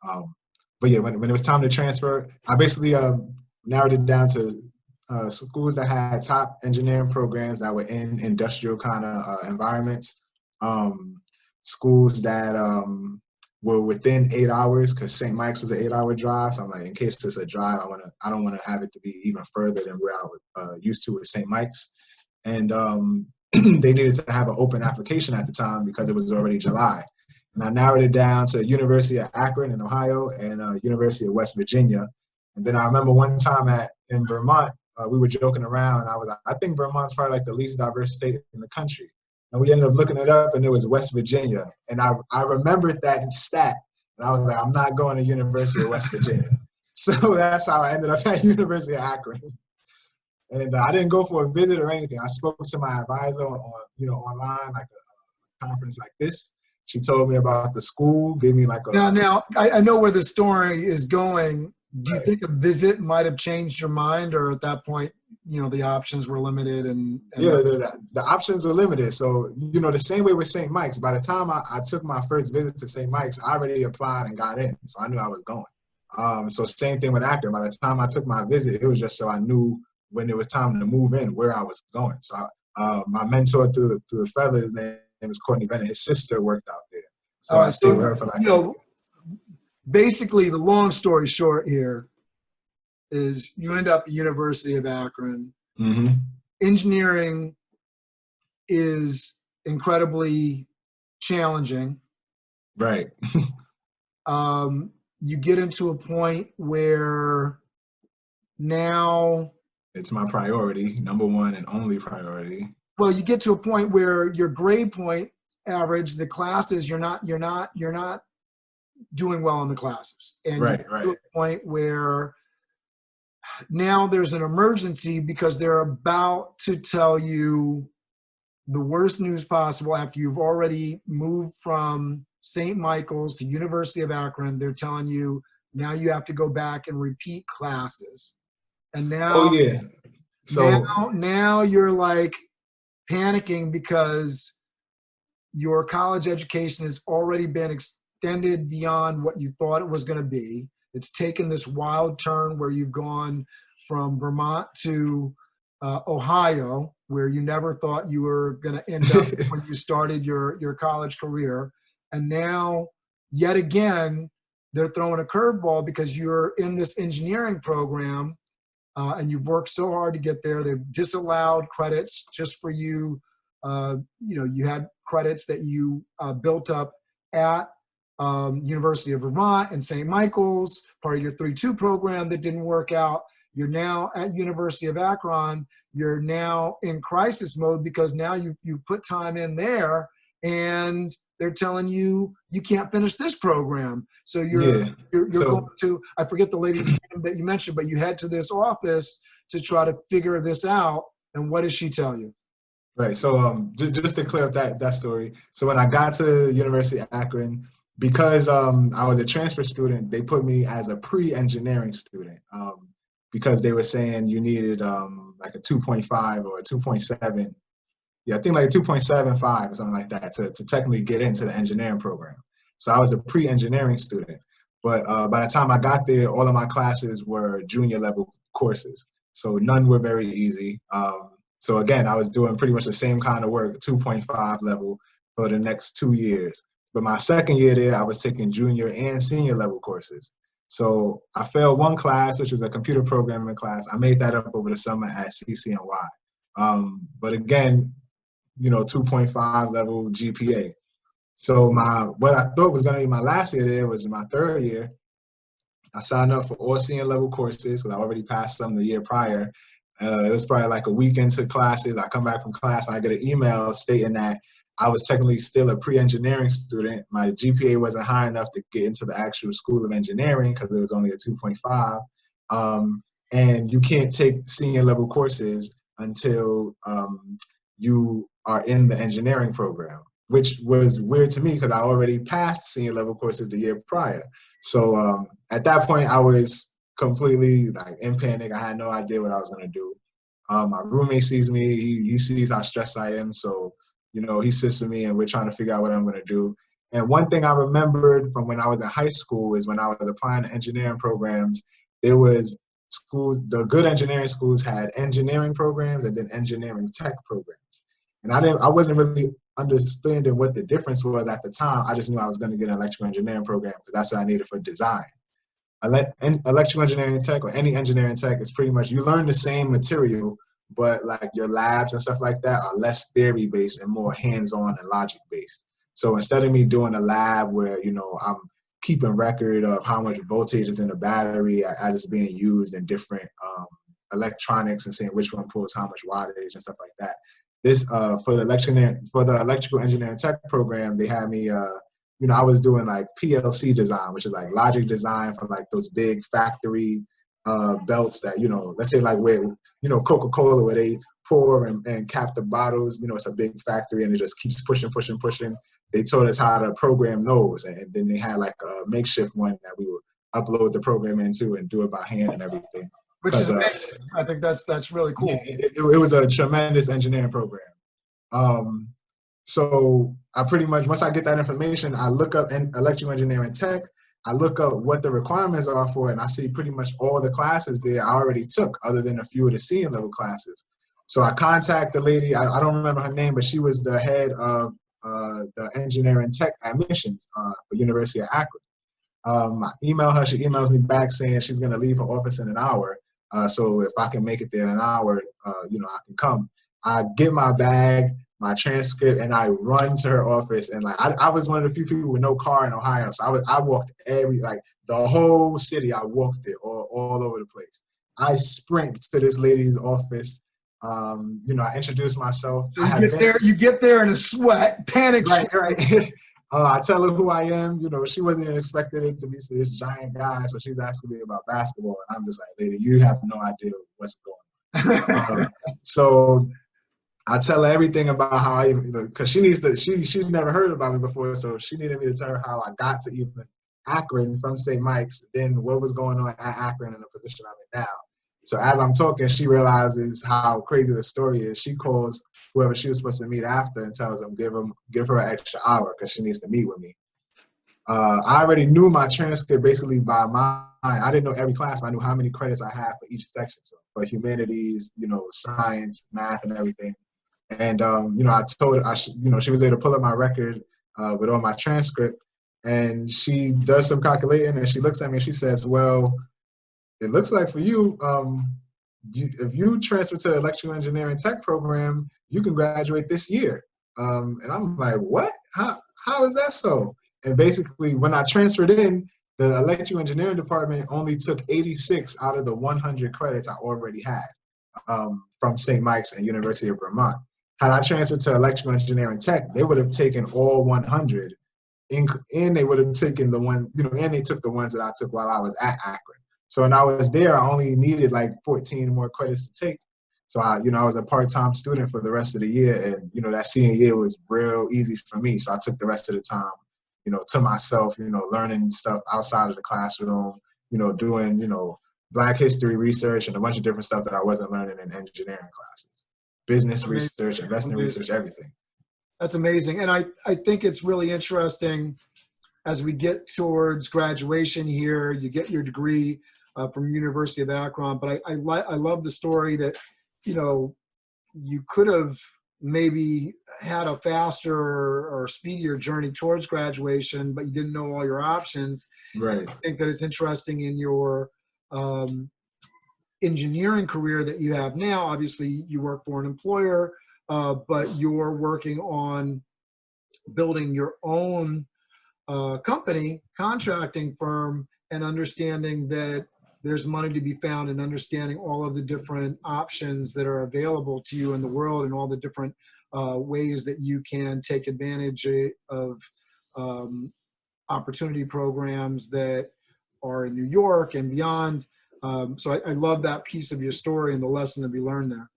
But yeah, when it was time to transfer, I basically narrowed it down to schools that had top engineering programs that were in industrial kind of environments, schools that were within 8 hours, because St. Mike's was an 8-hour drive. So I'm like, in case it's a drive, I don't want to have it to be even further than where I was used to with St. Mike's. And they needed to have an open application at the time because it was already July. And I narrowed it down to University of Akron in Ohio and University of West Virginia. And then I remember one time in Vermont, we were joking around. And I was like, I think Vermont's probably like the least diverse state in the country. And we ended up looking it up, and it was West Virginia. And I remembered that stat. And I was like, I'm not going to University of West Virginia. So that's how I ended up at University of Akron. And I didn't go for a visit or anything. I spoke to my advisor on online, like a conference like this. She told me about the school, gave me like a... Now, I know where the story is going. Do you Right. think a visit might have changed your mind, or at that point, the options were limited? Yeah, the options were limited. So, the same way with St. Mike's, by the time I took my first visit to St. Mike's, I already applied and got in. So I knew I was going. So same thing with Akron. By the time I took my visit, it was just so I knew when it was time to move in where I was going. So my mentor through the feather, his name is Courtney Bennett. His sister worked out there. So I stayed with her for like basically the long story short here is you end up at University of Akron. Mm-hmm. Engineering is incredibly challenging. Right. You get into a point where now it's my priority, number one and only priority. Well, you get to a point where your grade point average, the classes, you're not doing well in the classes. And right. To a point where now there's an emergency because they're about to tell you the worst news possible after you've already moved from St. Michael's to University of Akron. They're telling you now you have to go back and repeat classes. And now, oh yeah, so now you're like panicking because your college education has already been extended beyond what you thought it was going to be. It's taken this wild turn where you've gone from Vermont to Ohio, where you never thought you were going to end up when you started your college career. And now, yet again, they're throwing a curveball because you're in this engineering program and you've worked so hard to get there. They've disallowed credits just for you. You had credits that you built up at University of Vermont and St. Michael's, part of your 3-2 program that didn't work out. You're now at University of Akron. You're now in crisis mode because now you've put time in there and they're telling you you can't finish this program. So you're going to, I forget the lady's name that you mentioned, but you head to this office to try to figure this out. And what does she tell you? Right. So just to clear up that story. So when I got to University of Akron, because I was a transfer student, they put me as a pre-engineering student because they were saying you needed like a 2.5 or a 2.7. Yeah, I think like 2.75 or something like that to technically get into the engineering program. So I was a pre-engineering student. But by the time I got there, all of my classes were junior level courses. So none were very easy. So again, I was doing pretty much the same kind of work, 2.5 level for the next 2 years. But my second year there, I was taking junior and senior level courses. So I failed one class, which was a computer programming class. I made that up over the summer at CCNY. But again, 2.5 level GPA. So what I thought was going to be my last year there was my third year. I signed up for all senior level courses because I already passed some the year prior. It was probably like a week into classes. I come back from class and I get an email stating that I was technically still a pre-engineering student. My GPA wasn't high enough to get into the actual School of Engineering because it was only a 2.5. And you can't take senior level courses until you are in the engineering program, which was weird to me because I already passed senior level courses the year prior. So at that point, I was completely like in panic. I had no idea what I was gonna do. My roommate sees me. He sees how stressed I am. So he sits with me and we're trying to figure out what I'm gonna do. And one thing I remembered from when I was in high school is when I was applying to engineering programs, there was schools, the good engineering schools had engineering programs and then engineering tech programs. And I wasn't really understanding what the difference was at the time. I just knew I was going to get an electrical engineering program because that's what I needed for design. Electrical engineering tech or any engineering tech is pretty much, you learn the same material, but like your labs and stuff like that are less theory based and more hands-on and logic based. So instead of me doing a lab where, you know, I'm keeping record of how much voltage is in the battery as it's being used in different electronics and seeing which one pulls how much wattage and stuff like that. This for the electrical engineering tech program, they had me you know, I was doing like PLC design, which is like logic design for like those big factory belts that, you know, let's say like where, you know, Coca-Cola, where they pour and cap the bottles, you know, it's a big factory and it just keeps pushing. They taught us how to program those. And then they had like a makeshift one that we would upload the program into and do it by hand and everything. Which is amazing. I think that's really cool. Yeah, it was a tremendous engineering program. So I pretty much, once I get that information, I look up electrical engineering tech, I look up what the requirements are for it, and I see pretty much all the classes there I already took, other than a few of the senior level classes. So I contact the lady, I don't remember her name, but she was the head of the engineering tech admissions for University of Akron. I email her, she emails me back saying she's gonna leave her office in an hour. So if I can make it there in an hour, you know, I can come. I get my bag, my transcript, and I run to her office. And like I was one of the few people with no car in Ohio, so I walked the whole city. I walked it all over the place. I sprint to this lady's office. You know, I introduced myself. So you get there in a sweat, panic. Right. I tell her who I am. You know, she wasn't even expecting it to be this giant guy, so she's asking me about basketball, and I'm just like, lady, you have no idea what's going on. So I tell her everything about how I, you know, because she's never heard about me before, so she needed me to tell her how I got to even Akron from St. Mike's, then what was going on at Akron and the position I'm in now. So as I'm talking, she realizes how crazy the story is. She calls whoever she was supposed to meet after and tells them give her an extra hour because she needs to meet with me. I already knew my transcript basically by mind. I didn't know every class, but I knew how many credits I had for each section. So for humanities, you know, science, math, and everything. And you know, I told her, you know, she was able to pull up my record with all my transcript, and she does some calculating, and she looks at me and she says, "Well, it looks like for you, if you transfer to electrical engineering tech program, you can graduate this year." And I'm like, "What? How is that so?" And basically, when I transferred in, the electrical engineering department only took 86 out of the 100 credits I already had from St. Mike's and University of Vermont. Had I transferred to electrical engineering tech, they would have taken all 100, and they would have taken the one, you know, and they took the ones that I took while I was at Akron. So when I was there, I only needed like 14 more credits to take. So I was a part-time student for the rest of the year, and you know, that senior year was real easy for me. So I took the rest of the time, you know, to myself, you know, learning stuff outside of the classroom, you know, doing, you know, Black history research and a bunch of different stuff that I wasn't learning in engineering classes. Business research, investment research, everything. That's amazing. And I think it's really interesting as we get towards graduation here. You get your degree from University of Akron, but I love the story that, you know, you could have maybe had a faster or speedier journey towards graduation, but you didn't know all your options. Right. I think that it's interesting in your engineering career that you have now. Obviously, you work for an employer, but you're working on building your own company, contracting firm, and understanding that there's money to be found and understanding all of the different options that are available to you in the world and all the different ways that you can take advantage of opportunity programs that are in New York and beyond. So I love that piece of your story and the lesson to be learned there.